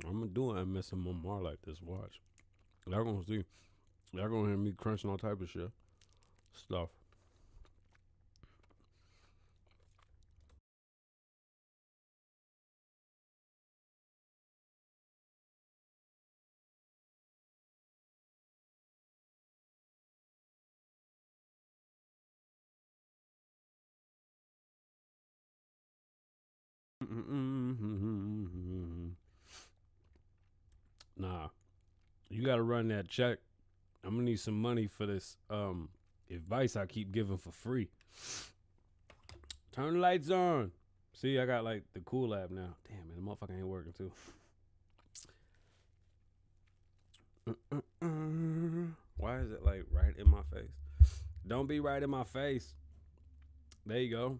I'm gonna do an MSMR like this. Watch. Y'all gonna see. Y'all gonna hear me crunching all type of shit. Stuff. Nah. You gotta run that check. I'm gonna need some money for this advice I keep giving for free. Turn the lights on. See, I got like the cool app now. Damn, man, the motherfucker ain't working too. Why is it like right in my face? Don't be right in my face. There you go.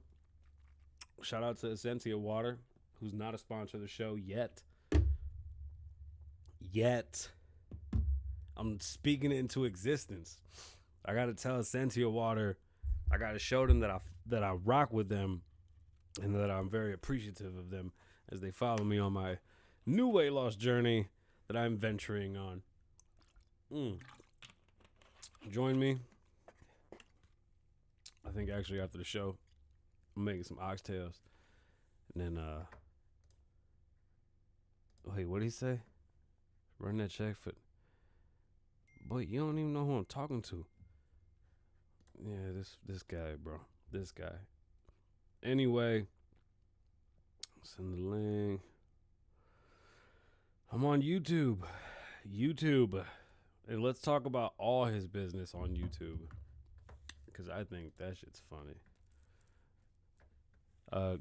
Shout out to Essentia Water, who's not a sponsor of the show yet. Yet. I'm speaking it into existence. I gotta tell Essentia Water, I gotta show them that I rock with them, and that I'm very appreciative of them as they follow me on my new weight loss journey that I'm venturing on. Join me. I think actually after the show, I'm making some oxtails, and then wait, what did he say? Run that check for. Boy, you don't even know who I'm talking to. Yeah, this guy, bro. This guy. Anyway, send the link. I'm on YouTube. And let's talk about all his business on YouTube, because I think that shit's funny.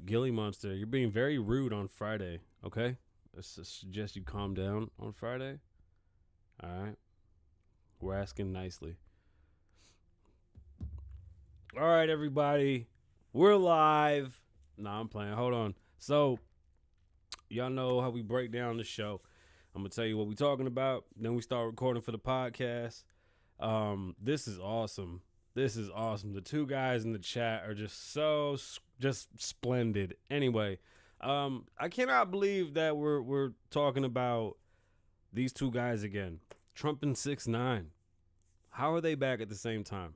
Gilly Monster, you're being very rude on Friday, okay? I suggest you calm down on Friday. All right? We're asking nicely. All right, everybody. We're live. Nah, I'm playing. Hold on. So, y'all know how we break down the show. I'm going to tell you what we're talking about. Then we start recording for the podcast. This is awesome. The two guys in the chat are just splendid. Anyway, I cannot believe that we're talking about these two guys again. Trump and 6ix9ine. How are they back at the same time?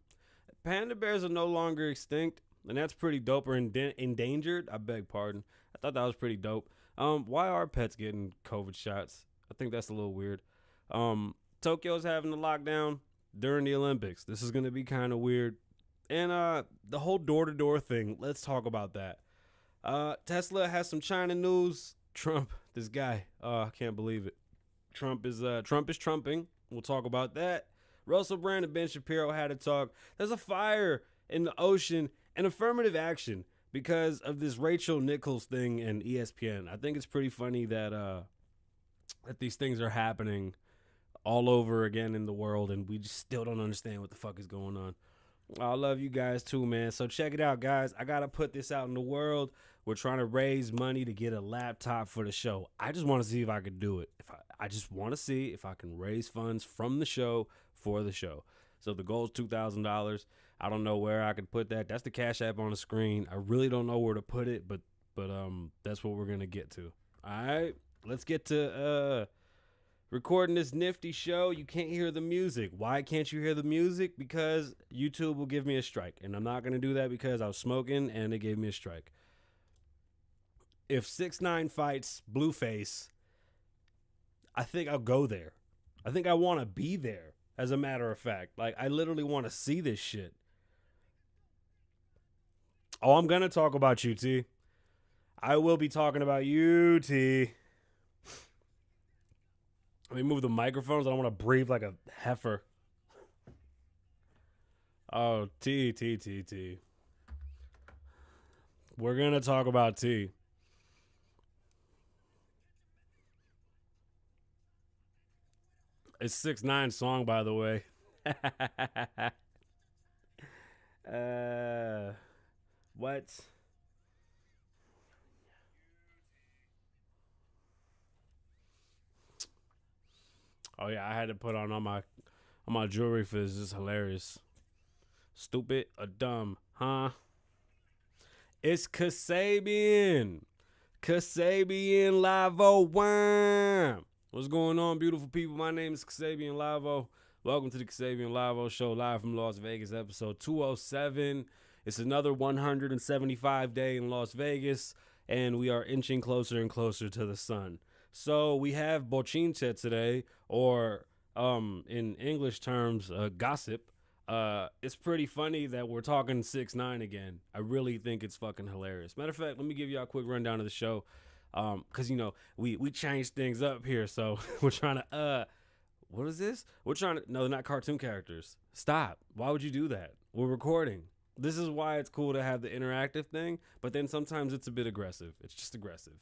Panda bears are no longer extinct, and that's pretty dope. Or endangered. I beg pardon. I thought that was pretty dope. Why are pets getting COVID shots? I think that's a little weird. Tokyo's having a lockdown during the Olympics. This is going to be kind of weird. And the whole door-to-door thing, let's talk about that. Tesla has some China news. Trump, this guy, I can't believe it. Trump is trumping. We'll talk about that. Russell Brand and Ben Shapiro had a talk. There's a fire in the ocean and affirmative action because of this Rachel Nichols thing and ESPN. I think it's pretty funny that these things are happening all over again in the world, and we just still don't understand what the fuck is going on. I love you guys too, man. So check it out, guys. I got to put this out in the world. We're trying to raise money to get a laptop for the show. I just want to see if I could do it. I just want to see if I can raise funds from the show for the show. So the goal is $2,000. I don't know where I could put that. That's the Cash App on the screen. I really don't know where to put it, but that's what we're going to get to. All right, let's get to recording this nifty show. You can't hear the music. Why can't you hear the music? Because YouTube will give me a strike. And I'm not going to do that because I was smoking and they gave me a strike. If 6ix9ine fights Blueface, I think I'll go there. I think I want to be there, as a matter of fact. Like, I literally want to see this shit. Oh, I'm going to talk about you, T. I will be talking about you, T. Let me move the microphones. I don't want to breathe like a heifer. Oh, T. We're going to talk about T. It's 6ix9ine's song, by the way. What? Oh yeah, I had to put on all my jewelry for this. This is hilarious. Stupid or dumb, huh? It's Kasabian Lavoe Show. What's going on, beautiful people? My name is Kasabian Lavoe. Welcome to the Kasabian Lavoe Show, live from Las Vegas, episode 207. It's another 175 day in Las Vegas, and we are inching closer and closer to the sun. So we have bochinche today, or in English terms, gossip. It's pretty funny that we're talking 6ix9ine again. I really think it's fucking hilarious. Matter of fact, let me give you a quick rundown of the show. Cause we changed things up here. So we're trying to, what is this? No, they're not cartoon characters. Stop. Why would you do that? We're recording. This is why it's cool to have the interactive thing, but then sometimes it's a bit aggressive. It's just aggressive.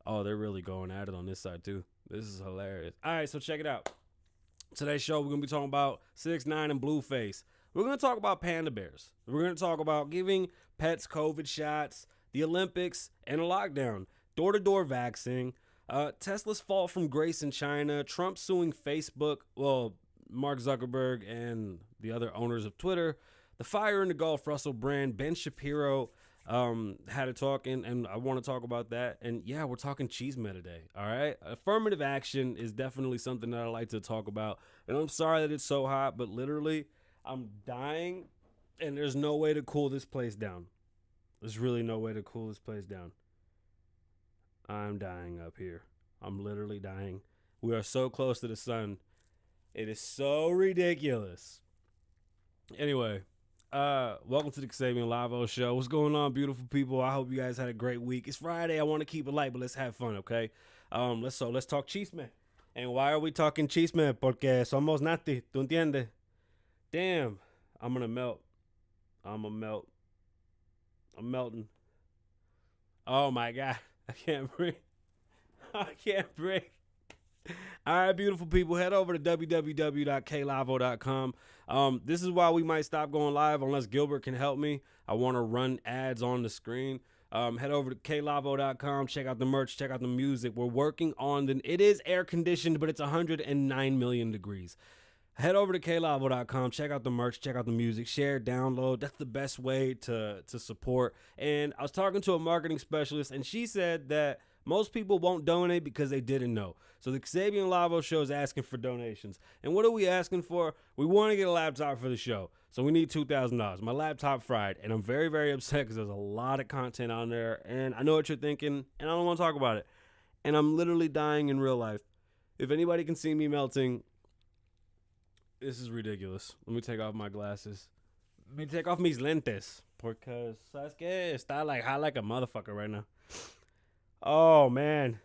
Oh, they're really going at it on this side too. This is hilarious. All right, so check it out. Today's show, we're going to be talking about 6ix9ine and Blueface. We're going to talk about panda bears. We're going to talk about giving pets COVID shots, the Olympics, and a lockdown, door-to-door vaxxing, Tesla's fall from grace in China, Trump suing Facebook, well, Mark Zuckerberg and the other owners of Twitter, the fire in the Gulf, Russell Brand, Ben Shapiro had a talk, and I want to talk about that. And yeah, we're talking Cheeseman today, all right? Affirmative action is definitely something that I like to talk about. And I'm sorry that it's so hot, but literally, I'm dying, and there's no way to cool this place down. There's really no way to cool this place down. I'm dying up here. I'm literally dying. We are so close to the sun. It is so ridiculous. Anyway, welcome to the Kasabian Lavoe Show. What's going on, beautiful people? I hope you guys had a great week. It's Friday. I want to keep it light, but let's have fun, okay? Let's talk Cheeseman. And why are we talking Cheeseman? Porque somos nati. ¿Tú entiendes? Damn. I'm gonna melt. I'm melting. Oh my God. I can't breathe. All right, beautiful people, head over to www.klavoe.com. This is why we might stop going live unless Gilbert can help me. I want to run ads on the screen. Head over to klavoe.com, check out the merch, check out the music. We're working on it is air conditioned, but it's 109 million degrees. Head over to klavoe.com, check out the merch, check out the music, share, download. That's the best way to support. And I was talking to a marketing specialist, and she said that most people won't donate because they didn't know. So the Kasabian Lavoe Show is asking for donations. And what are we asking for? We want to get a laptop for the show. So we need $2,000. My laptop fried, and I'm very, very upset because there's a lot of content on there. And I know what you're thinking, and I don't want to talk about it. And I'm literally dying in real life. If anybody can see me melting, this is ridiculous. Let me take off my glasses. Let me take off mis lentes. Porque, ¿sabes qué? Está like hot like a motherfucker right now. Oh, man.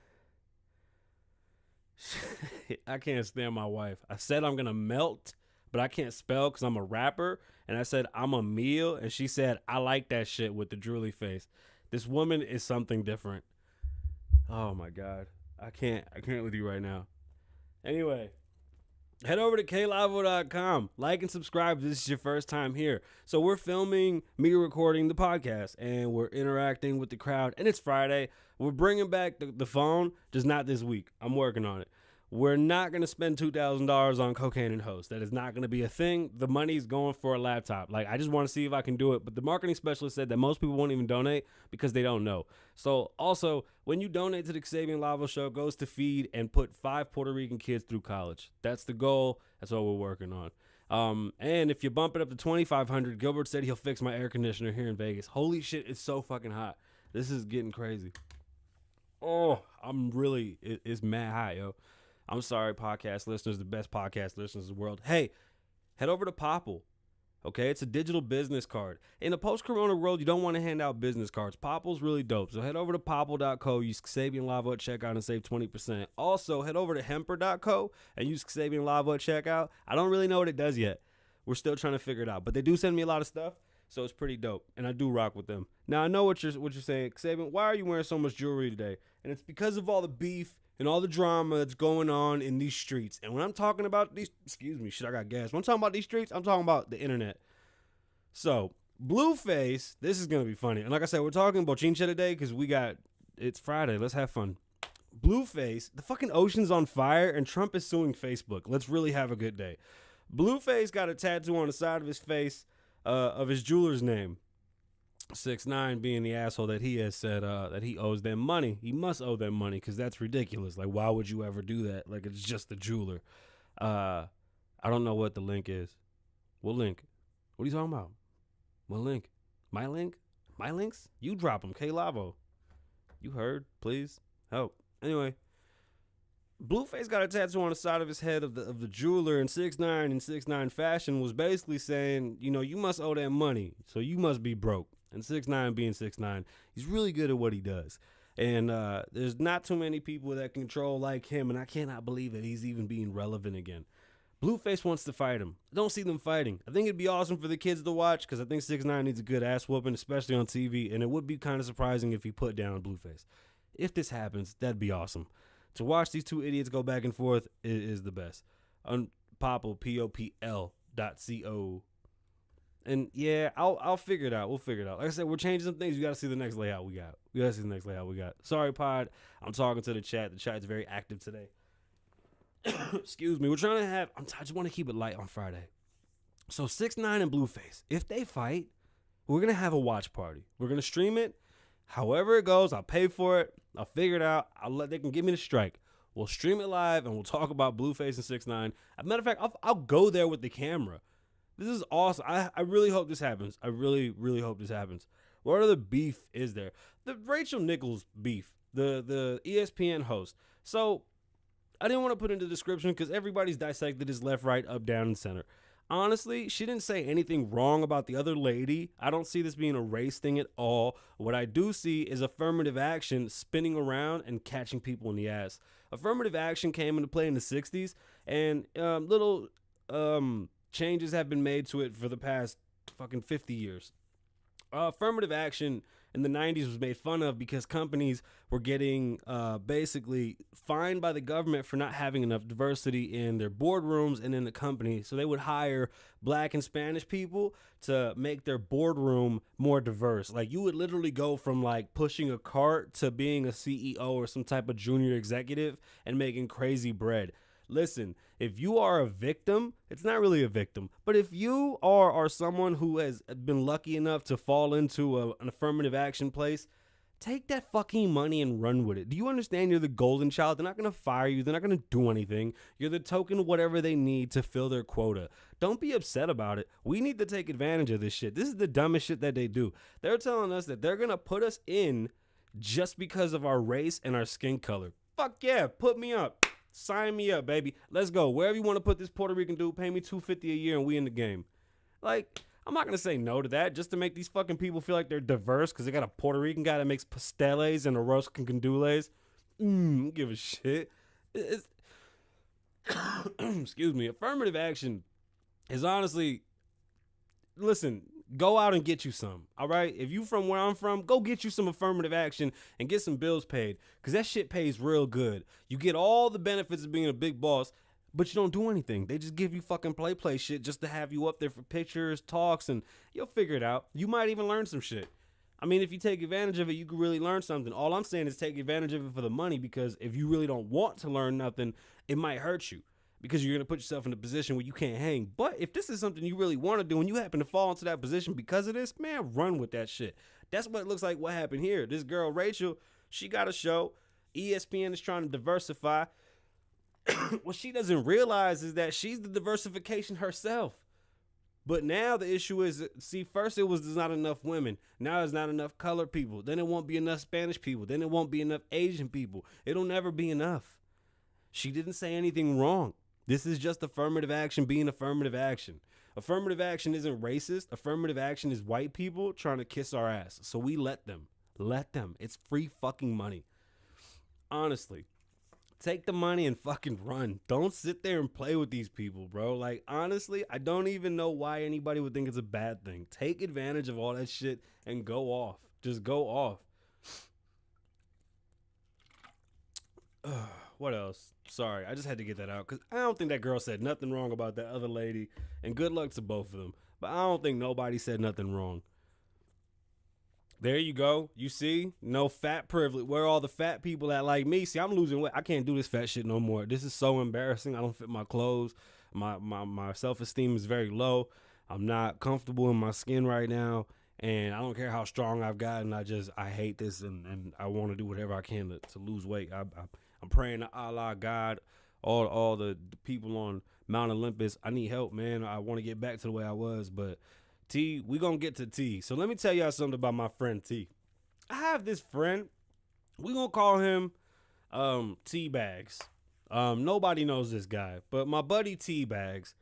I can't stand my wife. I said I'm going to melt, but I can't spell because I'm a rapper. And I said I'm a meal. And she said, I like that shit with the drooly face. This woman is something different. Oh, my God. I can't with you right now. Anyway. Head over to klavoe.com. Like and subscribe if this is your first time here. So we're filming me recording the podcast, and we're interacting with the crowd, and it's Friday. We're bringing back the phone, just not this week. I'm working on it. We're not going to spend $2,000 on cocaine and hosts. That is not going to be a thing. The money's going for a laptop. Like, I just want to see if I can do it. But the marketing specialist said that most people won't even donate because they don't know. So, also, when you donate to the Kasabian Lavoe Show, it goes to feed and put 5 Puerto Rican kids through college. That's the goal. That's what we're working on. And if you bump it up to $2,500, Gilbert said he'll fix my air conditioner here in Vegas. Holy shit, it's so fucking hot. This is getting crazy. Oh, it's mad hot, yo. I'm sorry, podcast listeners, the best podcast listeners in the world. Hey, head over to Popple, okay? It's a digital business card. In a post-corona world, you don't want to hand out business cards. Popple's really dope. So head over to popple.co, use Kasabian Lavoe at checkout and save 20%. Also, head over to hemper.co and use Kasabian Lavoe at checkout. I don't really know what it does yet. We're still trying to figure it out. But they do send me a lot of stuff, so it's pretty dope. And I do rock with them. Now, I know what you're saying. Kasabian, why are you wearing so much jewelry today? And it's because of all the beef and all the drama that's going on in these streets. And when I'm talking about these, I got gas. When I'm talking about these streets, I'm talking about the internet. So, Blueface, this is going to be funny. And like I said, we're talking bochinche today because it's Friday. Let's have fun. Blueface, the fucking ocean's on fire and Trump is suing Facebook. Let's really have a good day. Blueface got a tattoo on the side of his face of his jeweler's name. 6ix9ine being the asshole that he has said that he owes them money. He must owe them money because that's ridiculous. Like, why would you ever do that? Like, it's just a jeweler. I don't know what the link is. What link? What are you talking about? What link? My link? My links? You drop them. K Lavo. You heard? Please help. Anyway, Blueface got a tattoo on the side of his head of the jeweler, and 6ix9ine in 6ix9ine fashion was basically saying, you know, you must owe that money, so you must be broke. And 6ix9ine being 6ix9ine, he's really good at what he does. And there's not too many people that control like him, and I cannot believe that he's even being relevant again. Blueface wants to fight him. I don't see them fighting. I think it'd be awesome for the kids to watch because I think 6ix9ine needs a good ass whooping, especially on TV, and it would be kind of surprising if he put down Blueface. If this happens, that'd be awesome. To watch these two idiots go back and forth is the best. Popl, popl.co. And yeah, I'll figure it out. We'll figure it out. Like I said, we're changing some things. You got to see the next layout we got. Sorry, pod. I'm talking to the chat. The chat's very active today. Excuse me. We're trying to have. I just want to keep it light on Friday. So 6ix9ine and Blueface, if they fight, we're gonna have a watch party. We're gonna stream it. However it goes, I'll pay for it. I'll figure it out. They can give me the strike. We'll stream it live and we'll talk about Blueface and 6ix9ine. As a matter of fact, I'll go there with the camera. This is awesome. I really hope this happens. I really, really hope this happens. What other beef is there? The Rachel Nichols beef, the ESPN host. So I didn't want to put in the description because everybody's dissected his left, right, up, down, and center. Honestly, she didn't say anything wrong about the other lady. I don't see this being a race thing at all. What I do see is affirmative action spinning around and catching people in the ass. Affirmative action came into play in the 60s, and little changes have been made to it for the past fucking 50 years. Affirmative action in the 90s was made fun of because companies were getting basically fined by the government for not having enough diversity in their boardrooms and in the company. So they would hire black and Spanish people to make their boardroom more diverse. Like, you would literally go from like pushing a cart to being a CEO or some type of junior executive and making crazy bread. Listen, if you are a victim, it's not really a victim, but if you are someone who has been lucky enough to fall into an affirmative action place, take that fucking money and run with it. Do you understand you're the golden child? They're not going to fire you. They're not going to do anything. You're the token whatever they need to fill their quota. Don't be upset about it. We need to take advantage of this shit. This is the dumbest shit that they do. They're telling us that they're going to put us in just because of our race and our skin color. Fuck yeah, put me up. Sign me up, baby. Let's go. Wherever you want to put this Puerto Rican dude, pay me $250 a year and we in the game. Like, I'm not going to say no to that just to make these fucking people feel like they're diverse because they got a Puerto Rican guy that makes pasteles and arroz con gandules. Give a shit. Excuse me. Affirmative action is honestly, listen, go out and get you some, all right? If you from where I'm from, go get you some affirmative action and get some bills paid because that shit pays real good. You get all the benefits of being a big boss, but you don't do anything. They just give you fucking play shit just to have you up there for pictures, talks, and you'll figure it out. You might even learn some shit. I mean, if you take advantage of it, you can really learn something. All I'm saying is take advantage of it for the money because if you really don't want to learn nothing, it might hurt you. Because you're going to put yourself in a position where you can't hang. But if this is something you really want to do and you happen to fall into that position because of this, man, run with that shit. That's what it looks like what happened here. This girl, Rachel, she got a show. ESPN is trying to diversify. What she doesn't realize is that she's the diversification herself. But now the issue is, see, first it was there's not enough women. Now there's not enough colored people. Then it won't be enough Spanish people. Then it won't be enough Asian people. It'll never be enough. She didn't say anything wrong. This is just affirmative action being affirmative action. Affirmative action isn't racist. Affirmative action is white people trying to kiss our ass. So we let them. Let them. It's free fucking money. Honestly, take the money and fucking run. Don't sit there and play with these people, bro. Like, honestly, I don't even know why anybody would think it's a bad thing. Take advantage of all that shit and go off. Just go off. What else? Sorry, I just had to get that out because I don't think that girl said nothing wrong about that other lady, and good luck to both of them. But I don't think nobody said nothing wrong. There you go. You see? No fat privilege. Where are all the fat people at like me? See, I'm losing weight. I can't do this fat shit no more. This is so embarrassing. I don't fit my clothes. My self-esteem is very low. I'm not comfortable in my skin right now. And I don't care how strong I've gotten. I hate this, and I want to do whatever I can to lose weight. I'm praying to Allah, God, all the people on Mount Olympus. I need help, man. I want to get back to the way I was. But T, we gonna get to T. So let me tell y'all something about my friend T. I have this friend. We gonna call him T-Bags. Nobody knows this guy, but my buddy T-Bags,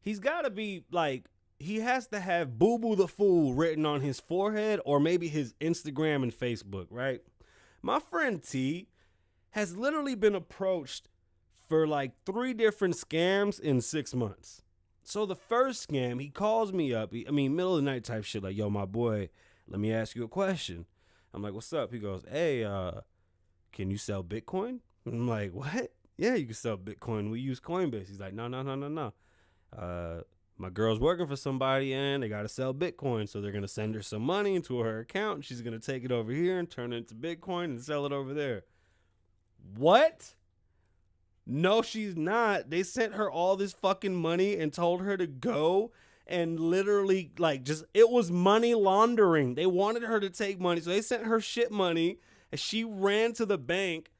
he's got to be like, he has to have Boo Boo the Fool written on his forehead or maybe his Instagram and Facebook, right? My friend T has literally been approached for like 3 different scams in 6 months. So the first scam, he calls me up. Middle of the night type shit, like, yo, my boy, let me ask you a question. I'm like, what's up? He goes, hey, can you sell Bitcoin? I'm like, what? Yeah, you can sell Bitcoin. We use Coinbase. He's like, no. My girl's working for somebody and they got to sell Bitcoin. So they're going to send her some money into her account. And she's going to take it over here and turn it into Bitcoin and sell it over there. What? No, she's not. They sent her all this fucking money and told her to go and literally it was money laundering. They wanted her to take money. So they sent her shit money and she ran to the bank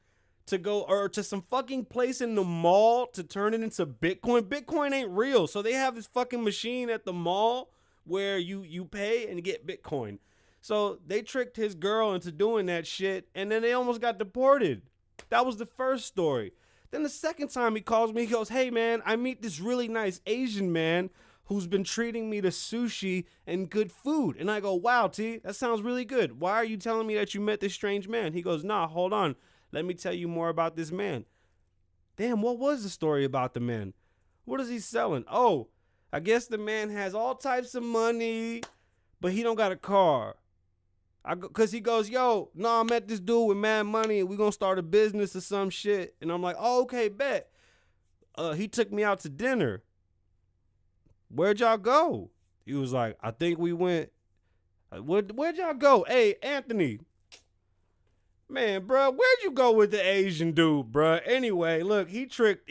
to go or to some fucking place in the mall to turn it into Bitcoin. Bitcoin ain't real. So they have this fucking machine at the mall where you pay and get Bitcoin. So they tricked his girl into doing that shit and then they almost got deported. That was the first story. Then the second time he calls me, he goes, hey man, I meet this really nice Asian man who's been treating me to sushi and good food. And I go, wow, T, that sounds really good. Why are you telling me that you met this strange man? He goes, nah, hold on. Let me tell you more about this man. Damn, what was the story about the man? What is he selling? Oh, I guess the man has all types of money, but he don't got a car. Cause he goes, yo, no, I met this dude with mad money and we gonna start a business or some shit. And I'm like, oh, okay, bet. He took me out to dinner. Where'd y'all go? He was like, I think we went. Where'd y'all go? Hey, Anthony. Man, bro, where'd you go with the Asian dude, bro? Anyway, look, he tricked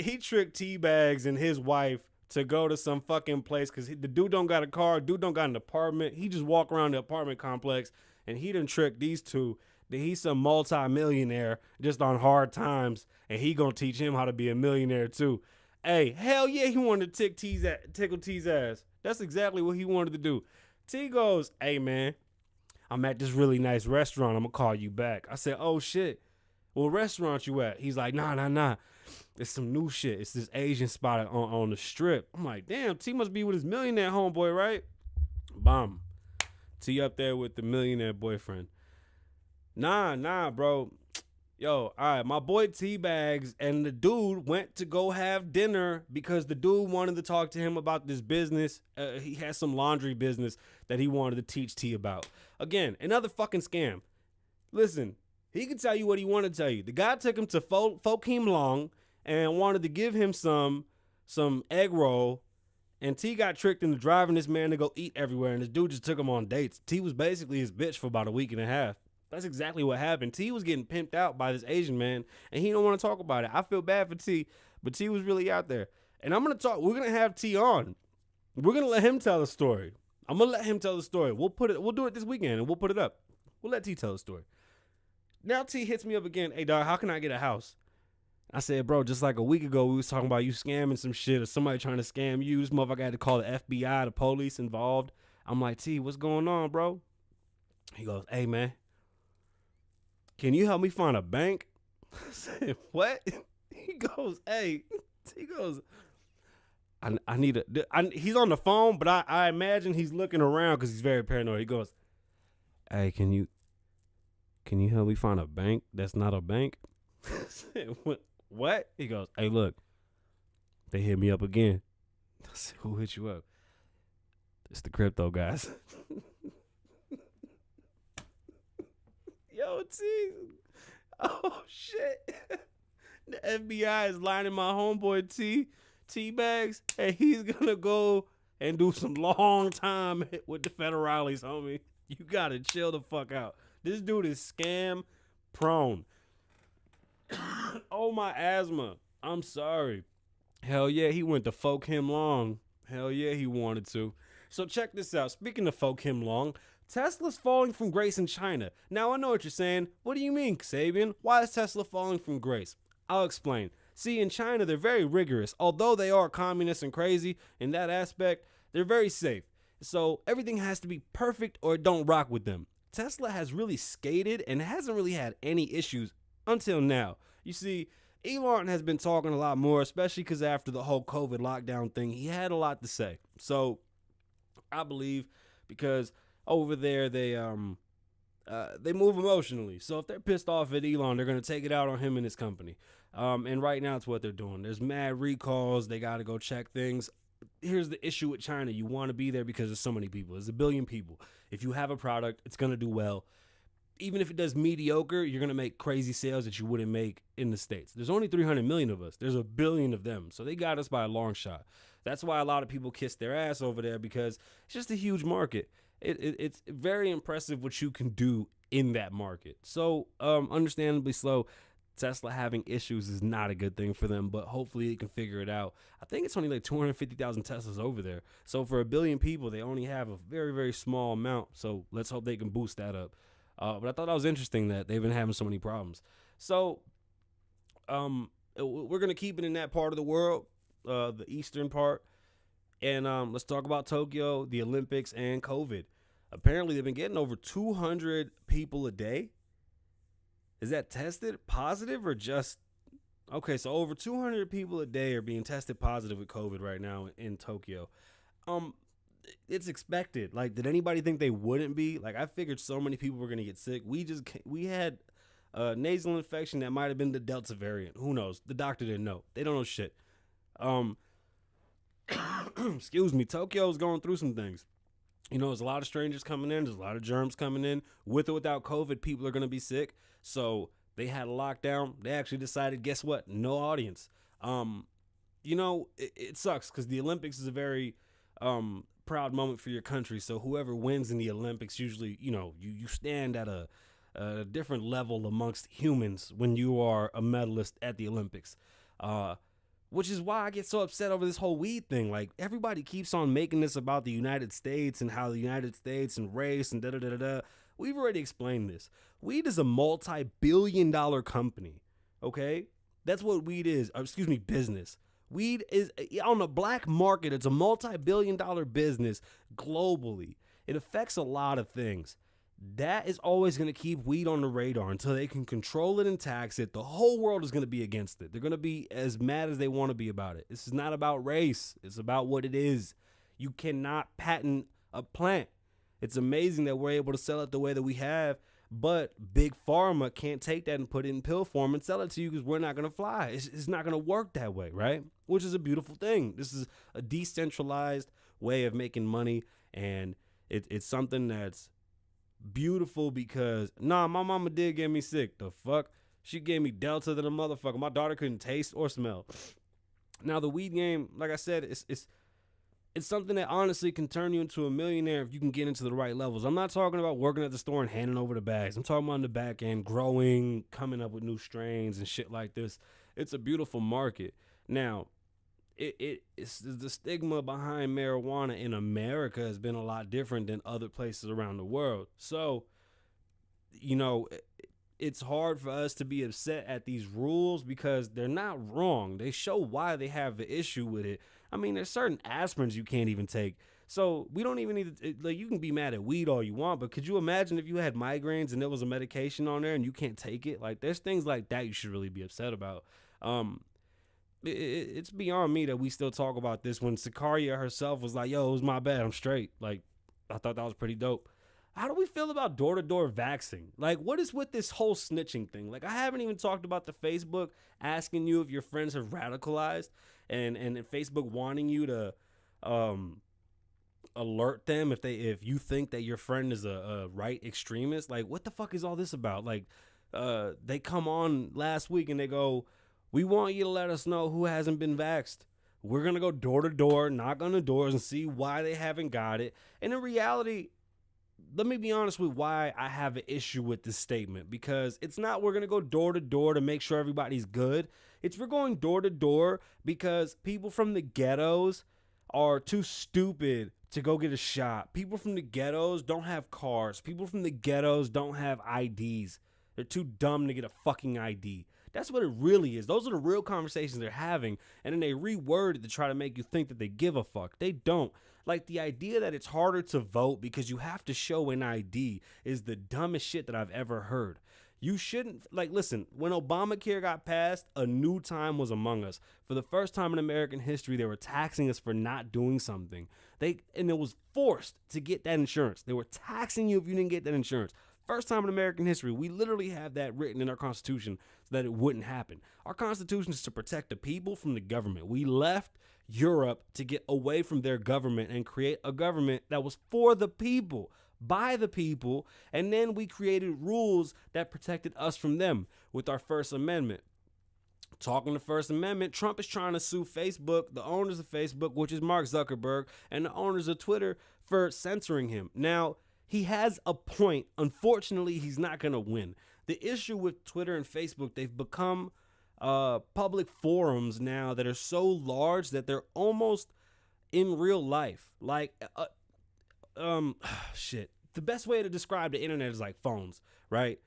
T-Bags and his wife to go to some fucking place because the dude don't got a car, dude don't got an apartment. He just walk around the apartment complex and he done tricked these two that he's some multi-millionaire just on hard times and he gonna teach him how to be a millionaire too. Hey, hell yeah, he wanted to tickle T's ass. That's exactly what he wanted to do. T goes, hey man, I'm at this really nice restaurant. I'm gonna call you back. I said, oh shit, what restaurant you at? He's like, nah. It's some new shit. It's this Asian spot on the strip. I'm like, damn, T must be with his millionaire homeboy, right? Bomb. T up there with the millionaire boyfriend. Nah, bro. Yo, all right, my boy T-Bags and the dude went to go have dinner because the dude wanted to talk to him about this business. He has some laundry business that he wanted to teach T about. Again, another fucking scam. Listen, he could tell you what he wanted to tell you. The guy took him to Fo Kim Long and wanted to give him some egg roll, and T got tricked into driving this man to go eat everywhere, and this dude just took him on dates. T was basically his bitch for about a week and a half. That's exactly what happened. T was getting pimped out by this Asian man, and he don't want to talk about it. I feel bad for T, but T was really out there. And we're going to have T on. We're going to let him tell the story. I'm going to let him tell the story. We'll do it this weekend, and we'll put it up. We'll let T tell the story. Now T hits me up again. Hey, dog, how can I get a house? I said, bro, just like a week ago, we was talking about you scamming some shit or somebody trying to scam you. This motherfucker had to call the FBI, the police involved. I'm like, T, what's going on, bro? He goes, hey, man. Can you help me find a bank? I said, what? He goes, I need he's on the phone, but I imagine he's looking around because he's very paranoid. He goes, hey, can you help me find a bank that's not a bank? I said, what? He goes, hey, look, they hit me up again. I said, who hit you up? It's the crypto guys. Yo, T. Oh, shit. The FBI is lining my homeboy T-Bags, and he's going to go and do some long time with the federales, homie. You got to chill the fuck out. This dude is scam prone. Oh, my asthma. I'm sorry. Hell yeah, he went to Fo Kim Long. Hell yeah, he wanted to. So check this out. Speaking of Fo Kim Long, Tesla's falling from grace in China. Now, I know what you're saying. What do you mean, Kasabian? Why is Tesla falling from grace? I'll explain. See, in China, they're very rigorous. Although they are communist and crazy in that aspect, they're very safe. So everything has to be perfect or it don't rock with them. Tesla has really skated and hasn't really had any issues until now. You see, Elon has been talking a lot more, especially because after the whole COVID lockdown thing, he had a lot to say. So I believe because over there they move emotionally. So if they're pissed off at Elon, they're gonna take it out on him and his company. And right now it's what they're doing. There's mad recalls. They got to go check things. Here's the issue with China. You want to be there because there's so many people. There's 1 billion people. If you have a product, it's gonna do well. Even if it does mediocre, you're gonna make crazy sales that you wouldn't make in the States. There's only 300 million of us. There's 1 billion of them. So they got us by a long shot. That's why a lot of people kiss their ass over there, because it's just a huge market. It's very impressive what you can do in that market. So understandably slow. Tesla having issues is not a good thing for them, but hopefully they can figure it out. I think it's only like 250,000 Teslas over there. So for 1 billion people, they only have a very, very small amount. So let's hope they can boost that up. But I thought that was interesting that they've been having so many problems. So we're going to keep it in that part of the world, the eastern part. And let's talk about Tokyo, the Olympics, and COVID. Apparently, they've been getting over 200 people a day. Is that tested positive or just... Okay, so over 200 people a day are being tested positive with COVID right now in Tokyo. It's expected. Like, did anybody think they wouldn't be? Like, I figured so many people were going to get sick. We had a nasal infection that might have been the Delta variant. Who knows? The doctor didn't know. They don't know shit. Excuse me. Tokyo's going through some things. You know, there's a lot of strangers coming in. There's a lot of germs coming in. With or without COVID, people are going to be sick. So they had a lockdown. They actually decided, guess what? No audience. You know, it sucks because the Olympics is a very proud moment for your country. So whoever wins in the Olympics, usually, you know, you stand at a different level amongst humans when you are a medalist at the Olympics. Which is why I get so upset over this whole weed thing. Like, everybody keeps on making this about the United States and how the United States and race and da-da-da-da-da. We've already explained this. Weed is a multi-billion-dollar company, okay? That's what weed is. Business. Weed is, on the black market, it's a multi-billion-dollar business globally. It affects a lot of things. That is always going to keep weed on the radar until they can control it and tax it. The whole world is going to be against it. They're going to be as mad as they want to be about it. This is not about race. It's about what it is. You cannot patent a plant. It's amazing that we're able to sell it the way that we have, but Big Pharma can't take that and put it in pill form and sell it to you because we're not going to fly. It's not going to work that way, right? Which is a beautiful thing. This is a decentralized way of making money, and it's something that's beautiful because my mama did get me sick. The fuck? She gave me Delta than a motherfucker. My daughter couldn't taste or smell. Now the weed game, like I said, it's something that honestly can turn you into a millionaire if you can get into the right levels. I'm not talking about working at the store and handing over the bags. I'm talking about on the back end, growing, coming up with new strains and shit like this. It's a beautiful market. Now, it's the stigma behind marijuana in America has been a lot different than other places around the world. So, you know, it's hard for us to be upset at these rules because they're not wrong. They show why they have the issue with it. I mean, there's certain aspirins you can't even take. So we don't even need to, like, you can be mad at weed all you want, but could you imagine if you had migraines and there was a medication on there and you can't take it? Like, there's things like that you should really be upset about. It's beyond me that we still talk about this when Sicaria herself was like, yo, it was my bad, I'm straight. Like, I thought that was pretty dope. How do we feel about door-to-door vaxxing? Like, what is with this whole snitching thing? Like, I haven't even talked about the Facebook asking you if your friends have radicalized and Facebook wanting you to alert them if you think that your friend is a right extremist. Like, what the fuck is all this about? Like, they come on last week and they go, we want you to let us know who hasn't been vaxxed. We're going to go door to door, knock on the doors and see why they haven't got it. And in reality, let me be honest with why I have an issue with this statement, because it's not we're going to go door to door to make sure everybody's good. It's we're going door to door because people from the ghettos are too stupid to go get a shot. People from the ghettos don't have cars. People from the ghettos don't have IDs. They're too dumb to get a fucking ID. That's what it really is. Those are the real conversations they're having. And then they reword it to try to make you think that they give a fuck. They don't. Like, the idea that it's harder to vote because you have to show an ID is the dumbest shit that I've ever heard. You shouldn't, like, listen, when Obamacare got passed, a new time was among us. For the first time in American history, they were taxing us for not doing something. And it was forced to get that insurance. They were taxing you if you didn't get that insurance. First time in American history, we literally have that written in our Constitution so that it wouldn't happen. Our Constitution is to protect the people from the government. We left Europe to get away from their government and create a government that was for the people, by the people, and then we created rules that protected us from them with our First Amendment. Talking the First Amendment, Trump is trying to sue Facebook, the owners of Facebook, which is Mark Zuckerberg, and the owners of Twitter for censoring him. Now, he has a point. Unfortunately, he's not going to win. The issue with Twitter and Facebook, they've become public forums now that are so large that they're almost in real life. Like, shit. The best way to describe the internet is like phones, right?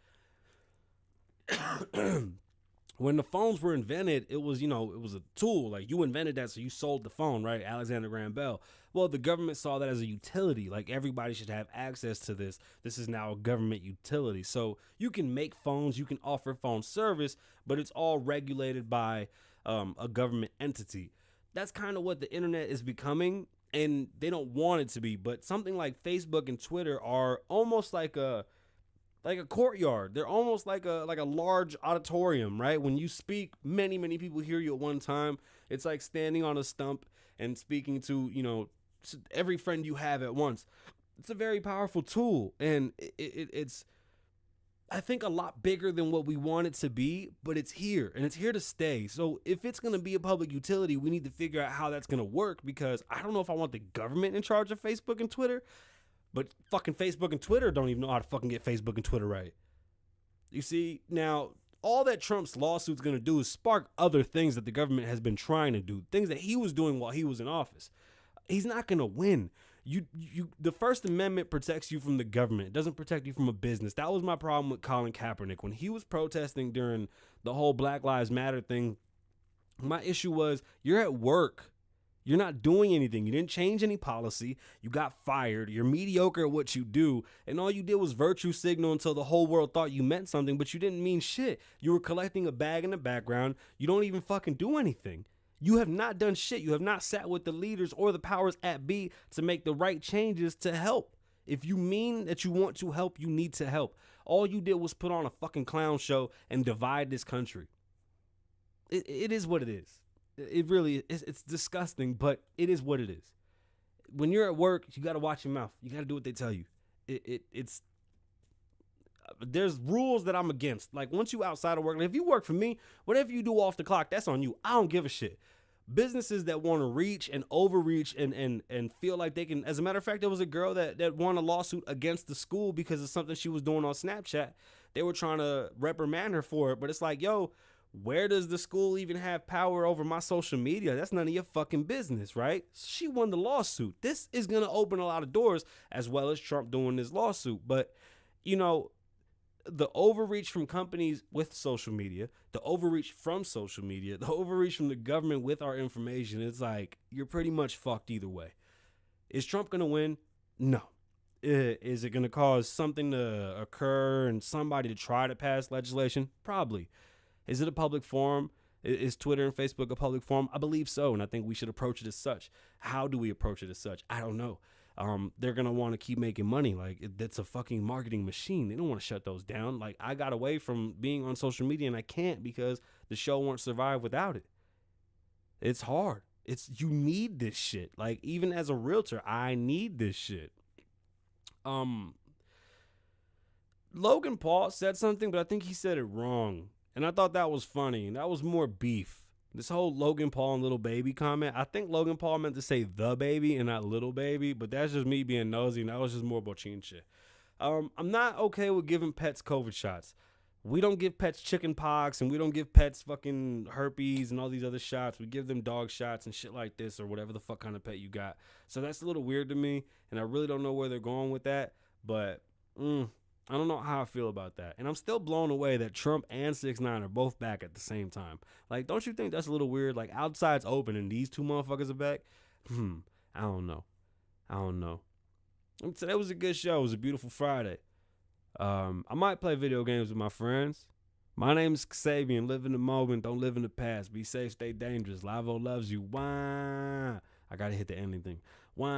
When the phones were invented, it was a tool. Like, you invented that, so you sold the phone, right? Alexander Graham Bell. Well, the government saw that as a utility. Like, everybody should have access to this. This is now a government utility. So you can make phones, you can offer phone service, but it's all regulated by a government entity. That's kind of what the internet is becoming, and they don't want it to be. But something like Facebook and Twitter are almost like a courtyard. They're almost like a large auditorium, right? When you speak, many people hear you at one time. It's like standing on a stump and speaking to, every friend you have at once. It's a very powerful tool, and it's I think a lot bigger than what we want it to be, but it's here, and it's here to stay. So if it's going to be a public utility, we need to figure out how that's going to work, because I don't know if I want the government in charge of Facebook and Twitter. But fucking Facebook and Twitter don't even know how to fucking get Facebook and Twitter right. You see, now, all that Trump's lawsuit's going to do is spark other things that the government has been trying to do, things that he was doing while he was in office. He's not going to win. The First Amendment protects you from the government. It doesn't protect you from a business. That was my problem with Colin Kaepernick. When he was protesting during the whole Black Lives Matter thing, my issue was, you're at work. You're not doing anything. You didn't change any policy. You got fired. You're mediocre at what you do. And all you did was virtue signal until the whole world thought you meant something, but you didn't mean shit. You were collecting a bag in the background. You don't even fucking do anything. You have not done shit. You have not sat with the leaders or the powers at be to make the right changes to help. If you mean that you want to help, you need to help. All you did was put on a fucking clown show and divide this country. It is what it is. It really is. It's disgusting, but it is what it is. When you're at work, you got to watch your mouth. You got to do what they tell you. It's there's rules that I'm against. Like, once you outside of work, like if you work for me, whatever you do off the clock, that's on you. I don't give a shit. Businesses that want to reach and overreach and feel like they can. As a matter of fact, there was a girl that won a lawsuit against the school because of something she was doing on Snapchat. They were trying to reprimand her for it, but it's like, yo, where does the school even have power over my social media? That's none of your fucking business, right? She won the lawsuit. This is going to open a lot of doors, as well as Trump doing this lawsuit. But, the overreach from companies with social media, the overreach from social media, the overreach from the government with our information, it's like, you're pretty much fucked either way. Is Trump going to win? No. Is it going to cause something to occur and somebody to try to pass legislation? Probably. Is it a public forum? Is Twitter and Facebook a public forum? I believe so, and I think we should approach it as such. How do we approach it as such? I don't know. They're going to want to keep making money. Like, that's a fucking marketing machine. They don't want to shut those down. Like, I got away from being on social media, and I can't because the show won't survive without it. It's hard. You need this shit. Like, even as a realtor, I need this shit. Logan Paul said something, but I think he said it wrong. And I thought that was funny. And that was more beef. This whole Logan Paul and Little Baby comment. I think Logan Paul meant to say the baby and not Little Baby. But that's just me being nosy. And that was just more bochin shit. I'm not okay with giving pets COVID shots. We don't give pets chicken pox, and we don't give pets fucking herpes and all these other shots. We give them dog shots and shit like this, or whatever the fuck kind of pet you got. So that's a little weird to me, and I really don't know where they're going with that. But I don't know how I feel about that. And I'm still blown away that Trump and 6ix9ine are both back at the same time. Like, don't you think that's a little weird? Like, outside's open and these two motherfuckers are back? I don't know. Today was a good show. It was a beautiful Friday. I might play video games with my friends. My name is Kasabian. Live in the moment. Don't live in the past. Be safe. Stay dangerous. Lavoe loves you. Wah. I gotta hit the ending thing. Wah.